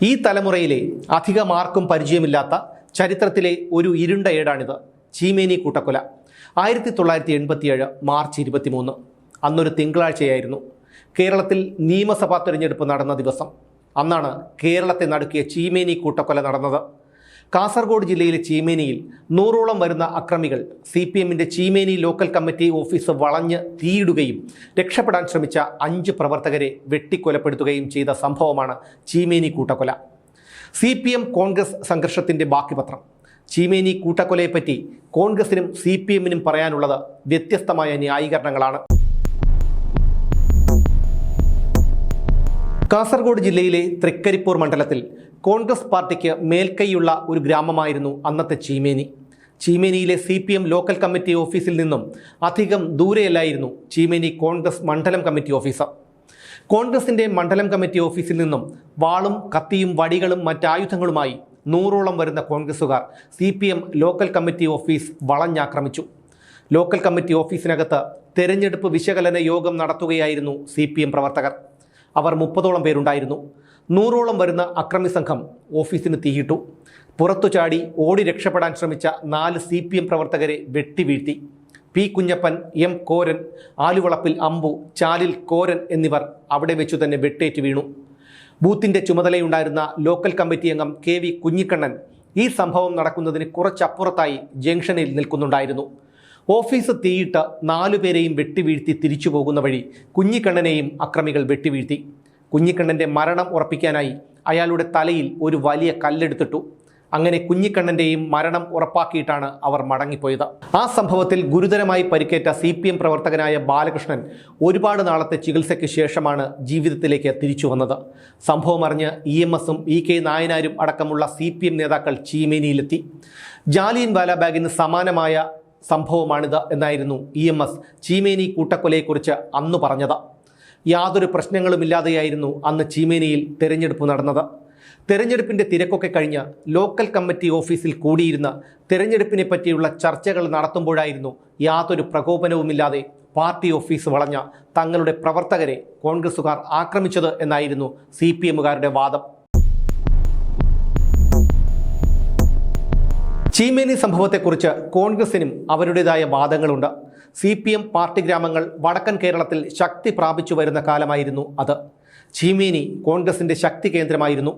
ഈ തലമുറയിലെ അധികമാർക്കും പരിചയമില്ലാത്ത ചരിത്രത്തിലെ ഒരു ഇരുണ്ട ഏടാണിത്. ചീമേനി കൂട്ടക്കൊല 1987 മാർച്ച് 23. അന്നൊരു തിങ്കളാഴ്ചയായിരുന്നു. കേരളത്തിൽ നിയമസഭാ തെരഞ്ഞെടുപ്പ് നടന്ന ദിവസം. അന്നാണ് കേരളത്തെ നടുക്കിയ ചീമേനി കൂട്ടക്കൊല നടന്നത്. കാസർഗോഡ് ജില്ലയിലെ ചീമേനിയിൽ 100ഓളം വരുന്ന അക്രമികൾ CPMന്റെ ചീമേനി ലോക്കൽ കമ്മിറ്റി ഓഫീസ് വളഞ്ഞ് തീയിടുകയും രക്ഷപ്പെടാൻ ശ്രമിച്ച 5 പ്രവർത്തകരെ വെട്ടിക്കൊലപ്പെടുത്തുകയും ചെയ്ത സംഭവമാണ് ചീമേനി കൂട്ടക്കൊല. CPM കോൺഗ്രസ് സംഘർഷത്തിൻ്റെ ബാക്കിപത്രം. ചീമേനി കൂട്ടക്കൊലയെപ്പറ്റി കോൺഗ്രസിനും CPMനും പറയാനുള്ളത് വ്യത്യസ്തമായ ന്യായീകരണങ്ങളാണ്. കാസർഗോഡ് ജില്ലയിലെ തൃക്കരിപ്പൂർ മണ്ഡലത്തിൽ കോൺഗ്രസ് പാർട്ടിക്ക് മേൽക്കൈയുള്ള ഒരു ഗ്രാമമായിരുന്നു അന്നത്തെ ചീമേനി. ചീമേനിയിലെ CPM ലോക്കൽ കമ്മിറ്റി ഓഫീസിൽ നിന്നും അധികം ദൂരെയല്ലായിരുന്നു ചീമേനി കോൺഗ്രസ് മണ്ഡലം കമ്മിറ്റി ഓഫീസ്. കോൺഗ്രസിൻ്റെ മണ്ഡലം കമ്മിറ്റി ഓഫീസിൽ നിന്നും വാളും കത്തിയും വടികളും മറ്റായുധങ്ങളുമായി 100ഓളം വരുന്ന കോൺഗ്രസുകാർ CPM ലോക്കൽ കമ്മിറ്റി ഓഫീസ് വളഞ്ഞാക്രമിച്ചു. ലോക്കൽ കമ്മിറ്റി ഓഫീസിനകത്ത് തെരഞ്ഞെടുപ്പ് വിശകലന യോഗം നടത്തുകയായിരുന്നു CPM പ്രവർത്തകർ. അവർ 30ഓളം പേരുണ്ടായിരുന്നു. 100ഓളം വരുന്ന അക്രമി സംഘം ഓഫീസിന് തീയിട്ടു. പുറത്തു ചാടി ഓടി രക്ഷപ്പെടാൻ ശ്രമിച്ച 4 CPM പ്രവർത്തകരെ വെട്ടിവീഴ്ത്തി. P. കുഞ്ഞപ്പൻ, M. കോരൻ, ആലുവളപ്പിൽ അമ്പു, ചാലിൽ കോരൻ എന്നിവർ അവിടെ വെച്ചു തന്നെ വെട്ടേറ്റ് വീണു. ബൂത്തിൻ്റെ ചുമതലയുണ്ടായിരുന്ന ലോക്കൽ കമ്മിറ്റി അംഗം KV കുഞ്ഞിക്കണ്ണൻ ഈ സംഭവം നടക്കുന്നതിന് കുറച്ചപ്പുറത്തായി ജംഗ്ഷനിൽ നിൽക്കുന്നുണ്ടായിരുന്നു. ഓഫീസ് തീയിട്ട് 4 പേരെയും വെട്ടിവീഴ്ത്തി തിരിച്ചു പോകുന്ന വഴി കുഞ്ഞിക്കണ്ണനെയും അക്രമികൾ വെട്ടിവീഴ്ത്തി. കുഞ്ഞിക്കണ്ണൻ്റെ മരണം ഉറപ്പിക്കാനായി അയാളുടെ തലയിൽ ഒരു വലിയ കല്ലെടുത്തിട്ടു. അങ്ങനെ കുഞ്ഞിക്കണ്ണൻ്റെയും മരണം ഉറപ്പാക്കിയിട്ടാണ് അവർ മടങ്ങിപ്പോയത്. ആ സംഭവത്തിൽ ഗുരുതരമായി പരിക്കേറ്റ CPM പ്രവർത്തകനായ ബാലകൃഷ്ണൻ ഒരുപാട് നാളത്തെ ചികിത്സയ്ക്ക് ശേഷമാണ് ജീവിതത്തിലേക്ക് തിരിച്ചു വന്നത്. സംഭവം അറിഞ്ഞ് EMSഉം EK നായനാരും അടക്കമുള്ള CPM നേതാക്കൾ ചീമേനിയിലെത്തി. ജാലിയൻ വാലാബാഗിന് സമാനമായ സംഭവമാണിത് എന്നായിരുന്നു EMS ചീമേനി കൂട്ടക്കൊലയെക്കുറിച്ച് അന്ന് പറഞ്ഞത്. യാതൊരു പ്രശ്നങ്ങളുമില്ലാതെയായിരുന്നു അന്ന് ചീമേനിയിൽ തെരഞ്ഞെടുപ്പ് നടന്നത്. തെരഞ്ഞെടുപ്പിൻ്റെ തിരക്കൊക്കെ കഴിഞ്ഞ് ലോക്കൽ കമ്മിറ്റി ഓഫീസിൽ കൂടിയിരുന്ന് തെരഞ്ഞെടുപ്പിനെ പറ്റിയുള്ള ചർച്ചകൾ നടത്തുമ്പോഴായിരുന്നു യാതൊരു പ്രകോപനവുമില്ലാതെ പാർട്ടി ഓഫീസ് വളഞ്ഞ തങ്ങളുടെ പ്രവർത്തകരെ കോൺഗ്രസുകാർ ആക്രമിച്ചത് എന്നായിരുന്നു CPMകാരുടെ വാദം. ചീമേനി സംഭവത്തെക്കുറിച്ച് കോൺഗ്രസിനും അവരുടേതായ വാദങ്ങളുണ്ട്. CPM പാർട്ടി ഗ്രാമങ്ങൾ വടക്കൻ കേരളത്തിൽ ശക്തി പ്രാപിച്ചു വരുന്ന കാലമായിരുന്നു അത്. ചീമേനി കോൺഗ്രസിൻ്റെ ശക്തി കേന്ദ്രമായിരുന്നു.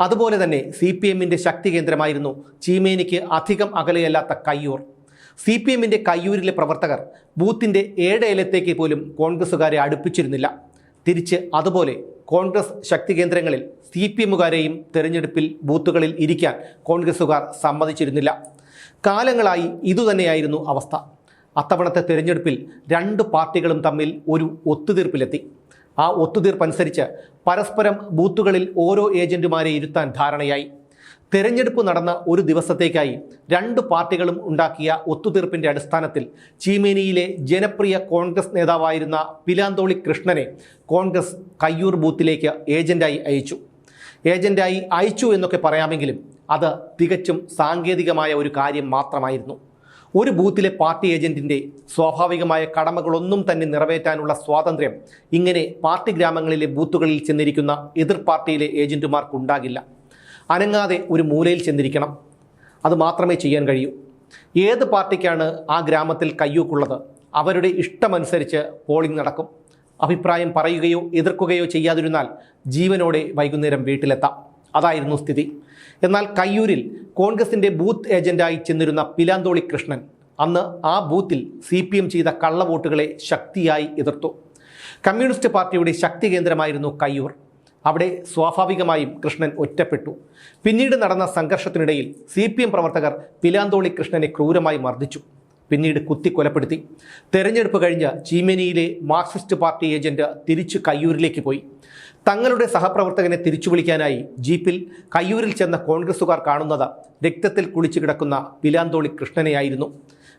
അതുപോലെ തന്നെ CPMൻ്റെ ശക്തി കേന്ദ്രമായിരുന്നു ചീമേനിക്ക് അധികം അകലെയല്ലാത്ത കയ്യൂർ. CPMൻ്റെ കയ്യൂരിലെ പ്രവർത്തകർ ബൂത്തിൻ്റെ ഏഴയലത്തേക്ക് പോലും കോൺഗ്രസുകാരെ അടുപ്പിച്ചിരുന്നില്ല. തിരിച്ച് അതുപോലെ കോൺഗ്രസ് ശക്തി കേന്ദ്രങ്ങളിൽ CPMകാരെയും തെരഞ്ഞെടുപ്പിൽ ബൂത്തുകളിൽ ഇരിക്കാൻ കോൺഗ്രസുകാർ സമ്മതിച്ചിരുന്നില്ല. കാലങ്ങളായി ഇതുതന്നെയായിരുന്നു അവസ്ഥ. അത്തവണത്തെ തെരഞ്ഞെടുപ്പിൽ 2 പാർട്ടികളും തമ്മിൽ ഒരു ഒത്തുതീർപ്പിലെത്തി. ആ ഒത്തുതീർപ്പനുസരിച്ച് പരസ്പരം ബൂത്തുകളിൽ ഓരോ ഏജന്റുമാരെ ഇരുത്താൻ ധാരണയായി. തെരഞ്ഞെടുപ്പ് നടന്ന ഒരു ദിവസത്തേക്കായി 2 പാർട്ടികളും ഉണ്ടാക്കിയ ഒത്തുതീർപ്പിൻ്റെ അടിസ്ഥാനത്തിൽ ചീമേനിയിലെ ജനപ്രിയ കോൺഗ്രസ് നേതാവായിരുന്ന പിലാന്തോളി കൃഷ്ണനെ കോൺഗ്രസ് കയ്യൂർ ബൂത്തിലേക്ക് ഏജന്റായി അയച്ചു എന്നൊക്കെ പറയാമെങ്കിലും അത് തികച്ചും സാങ്കേതികമായ ഒരു കാര്യം മാത്രമായിരുന്നു. ഒരു ബൂത്തിലെ പാർട്ടി ഏജന്റിൻ്റെ സ്വാഭാവികമായ കടമകളൊന്നും തന്നെ നിറവേറ്റാനുള്ള സ്വാതന്ത്ര്യം ഇങ്ങനെ പാർട്ടി ഗ്രാമങ്ങളിലെ ബൂത്തുകളിൽ ചെന്നിരിക്കുന്ന എതിർ പാർട്ടിയിലെ ഏജന്റുമാർക്കുണ്ടാകില്ല. അനങ്ങാതെ ഒരു മൂലയിൽ ചെന്നിരിക്കണം. അത് മാത്രമേ ചെയ്യാൻ കഴിയൂ. ഏത് പാർട്ടിക്കാണ് ആ ഗ്രാമത്തിൽ കയ്യൂക്കുള്ളത് അവരുടെ ഇഷ്ടമനുസരിച്ച് പോളിംഗ് നടക്കും. അഭിപ്രായം പറയുകയോ എതിർക്കുകയോ ചെയ്യാതിരുന്നാൽ ജീവനോടെ വൈകുന്നേരം വീട്ടിലെത്താം. അതായിരുന്നു സ്ഥിതി. എന്നാൽ കയ്യൂരിൽ കോൺഗ്രസിൻ്റെ ബൂത്ത് ഏജന്റായി ചെന്നിരുന്ന പിലാന്തോളി കൃഷ്ണൻ അന്ന് ആ ബൂത്തിൽ CPM ചെയ്ത കള്ളവോട്ടുകളെ ശക്തിയായി എതിർത്തു. കമ്മ്യൂണിസ്റ്റ് പാർട്ടിയുടെ ശക്തി കേന്ദ്രമായിരുന്നു കയ്യൂർ. അവിടെ സ്വാഭാവികമായും കൃഷ്ണൻ ഒറ്റപ്പെട്ടു. പിന്നീട് നടന്ന സംഘർഷത്തിനിടയിൽ CPM പ്രവർത്തകർ പിലാന്തോളി കൃഷ്ണനെ ക്രൂരമായി മർദ്ദിച്ചു. പിന്നീട് കുത്തിക്കൊലപ്പെടുത്തി. തെരഞ്ഞെടുപ്പ് കഴിഞ്ഞ് ചീമേനിയിലെ മാർക്സിസ്റ്റ് പാർട്ടി ഏജന്റ് തിരിച്ചു കയ്യൂരിലേക്ക് പോയി. തങ്ങളുടെ സഹപ്രവർത്തകനെ തിരിച്ചു വിളിക്കാനായി ജീപ്പിൽ കയ്യൂരിൽ ചെന്ന കോൺഗ്രസുകാർ കാണുന്നത് രക്തത്തിൽ കുളിച്ചു കിടക്കുന്ന പിലാന്തോളി കൃഷ്ണനെയായിരുന്നു.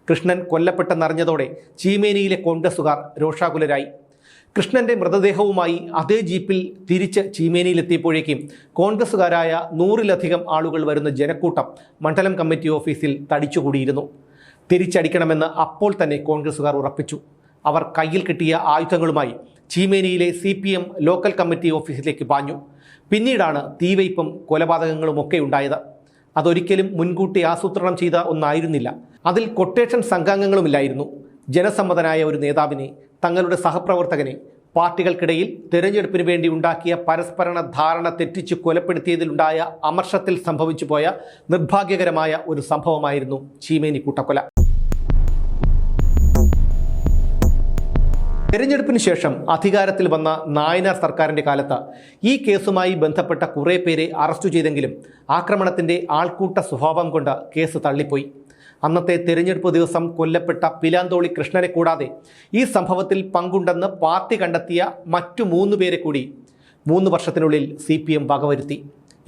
കൃഷ്ണൻ കൊല്ലപ്പെട്ടെന്നറിഞ്ഞതോടെ ചീമേനിയിലെ കോൺഗ്രസുകാർ രോഷാകുലരായി. കൃഷ്ണൻ്റെ മൃതദേഹവുമായി അതേ ജീപ്പിൽ തിരിച്ച് ചീമേനിയിലെത്തിയപ്പോഴേക്കും കോൺഗ്രസുകാരായ 100ലധികം ആളുകൾ വരുന്ന ജനക്കൂട്ടം മണ്ഡലം കമ്മിറ്റി ഓഫീസിൽ തടിച്ചുകൂടിയിരുന്നു. തിരിച്ചടിക്കണമെന്ന് അപ്പോൾ തന്നെ കോൺഗ്രസുകാർ ഉറപ്പിച്ചു. അവർ കയ്യിൽ കിട്ടിയ ആയുധങ്ങളുമായി ചീമേനിയിലെ CPM ലോക്കൽ കമ്മിറ്റി ഓഫീസിലേക്ക് പാഞ്ഞു. പിന്നീടാണ് തീവയ്പും കൊലപാതകങ്ങളും ഒക്കെ ഉണ്ടായത്. അതൊരിക്കലും മുൻകൂട്ടി ആസൂത്രണം ചെയ്ത ഒന്നായിരുന്നില്ല. അതിൽ കൊട്ടേഷൻ സംഘാംഗങ്ങളുമില്ലായിരുന്നു. ജനസമ്മതനായ ഒരു നേതാവിനെ, തങ്ങളുടെ സഹപ്രവർത്തകനെ പാർട്ടികൾക്കിടയിൽ തെരഞ്ഞെടുപ്പിന് വേണ്ടി ഉണ്ടാക്കിയ പരസ്പര ധാരണ തെറ്റിച്ച് കൊലപ്പെടുത്തിയതിലുണ്ടായ അമർഷത്തിൽ സംഭവിച്ചു പോയ നിർഭാഗ്യകരമായ ഒരു സംഭവമായിരുന്നു ചീമേനി കൂട്ടക്കൊല. തെരഞ്ഞെടുപ്പിന് ശേഷം അധികാരത്തിൽ വന്ന നായനാർ സർക്കാരിൻ്റെ കാലത്ത് ഈ കേസുമായി ബന്ധപ്പെട്ട കുറേ പേരെ അറസ്റ്റ് ചെയ്തെങ്കിലും ആക്രമണത്തിൻ്റെ ആൾക്കൂട്ട സ്വഭാവം കൊണ്ട് കേസ് തള്ളിപ്പോയി. അന്നത്തെ തെരഞ്ഞെടുപ്പ് ദിവസം കൊല്ലപ്പെട്ട പിലാന്തോളി കൃഷ്ണനെ കൂടാതെ ഈ സംഭവത്തിൽ പങ്കുണ്ടെന്ന് പാർട്ടി കണ്ടെത്തിയ മറ്റു 3 പേരെ കൂടി 3 വർഷത്തിനുള്ളിൽ CPM വകവരുത്തി.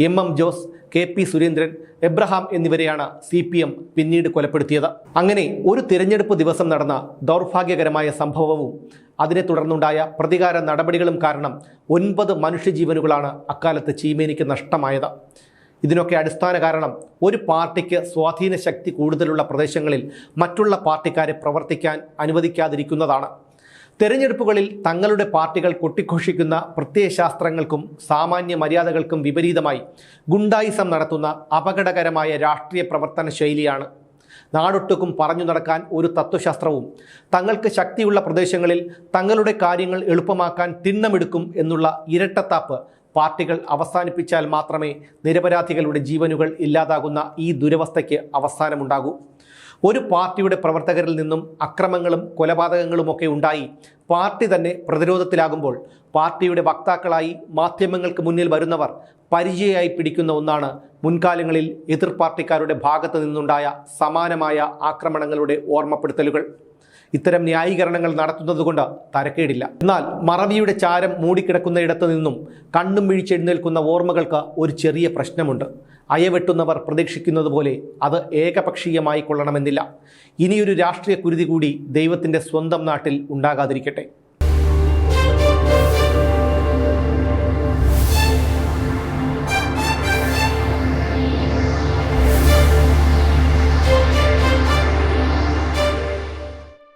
MM Jose, KP Surendran, Abraham എന്നിവരെയാണ് CPM പിന്നീട് കൊലപ്പെടുത്തിയത്. അങ്ങനെ ഒരു തിരഞ്ഞെടുപ്പ് ദിവസം നടന്ന ദൗർഭാഗ്യകരമായ സംഭവവും അതിനെ തുടർന്നുണ്ടായ പ്രതികാര നടപടികളും കാരണം 9 മനുഷ്യജീവനുകളാണ് അക്കാലത്ത് ചീമേനിക്ക് നഷ്ടമായത്. ഇതിനൊക്കെ അടിസ്ഥാന കാരണം ഒരു പാർട്ടിക്ക് സ്വാധീന ശക്തി കൂടുതലുള്ള പ്രദേശങ്ങളിൽ മറ്റുള്ള പാർട്ടിക്കാരെ പ്രവർത്തിക്കാൻ അനുവദിക്കാതിരിക്കുന്നതാണ്. തെരഞ്ഞെടുപ്പുകളിൽ തങ്ങളുടെ പാർട്ടികൾ കൊട്ടിഘോഷിക്കുന്ന പ്രത്യയശാസ്ത്രങ്ങൾക്കും സാമാന്യ മര്യാദകൾക്കും വിപരീതമായി ഗുണ്ടായിസം നടത്തുന്ന അപകടകരമായ രാഷ്ട്രീയ പ്രവർത്തന ശൈലിയാണ്. നാടൊട്ടുക്കും പറഞ്ഞു നടക്കാൻ ഒരു തത്വശാസ്ത്രവും തങ്ങൾക്ക് ശക്തിയുള്ള പ്രദേശങ്ങളിൽ തങ്ങളുടെ കാര്യങ്ങൾ എളുപ്പമാക്കാൻ തിണ്ണമെടുക്കും എന്നുള്ള ഇരട്ടത്താപ്പ് പാർട്ടികൾ അവസാനിപ്പിച്ചാൽ മാത്രമേ നിരപരാധികളുടെ ജീവനുകൾ ഇല്ലാതാകുന്ന ഈ ദുരവസ്ഥയ്ക്ക് അവസാനമുണ്ടാകൂ. ഒരു പാർട്ടിയുടെ പ്രവർത്തകരിൽ നിന്നും അക്രമങ്ങളും കൊലപാതകങ്ങളുമൊക്കെ ഉണ്ടായി പാർട്ടി തന്നെ പ്രതിരോധത്തിലാകുമ്പോൾ പാർട്ടിയുടെ വക്താക്കളായി മാധ്യമങ്ങൾക്ക് മുന്നിൽ വരുന്നവർ പരിചയമായി പിടിക്കുന്ന ഒന്നാണ് മുൻകാലങ്ങളിൽ എതിർ പാർട്ടിക്കാരുടെ ഭാഗത്തു നിന്നുണ്ടായ സമാനമായ ആക്രമണങ്ങളുടെ ഓർമ്മപ്പെടുത്തലുകൾ. ഇത്തരം ന്യായീകരണങ്ങൾ നടത്തുന്നതുകൊണ്ട് തരക്കേടില്ല. എന്നാൽ മറവിയുടെ ചാരം മൂടിക്കിടക്കുന്നയിടത്തു നിന്നും കണ്ണും മിഴിച്ചെഴുന്നേൽക്കുന്ന ഓർമ്മകൾക്ക് ഒരു ചെറിയ പ്രശ്നമുണ്ട്. അയവെട്ടുന്നവർ പ്രതീക്ഷിക്കുന്നത് പോലെ അത് ഏകപക്ഷീയമായി കൊള്ളണമെന്നില്ല. ഇനിയൊരു രാഷ്ട്രീയ കുരുതി കൂടി ദൈവത്തിൻ്റെ സ്വന്തം നാട്ടിൽ ഉണ്ടാകാതിരിക്കട്ടെ.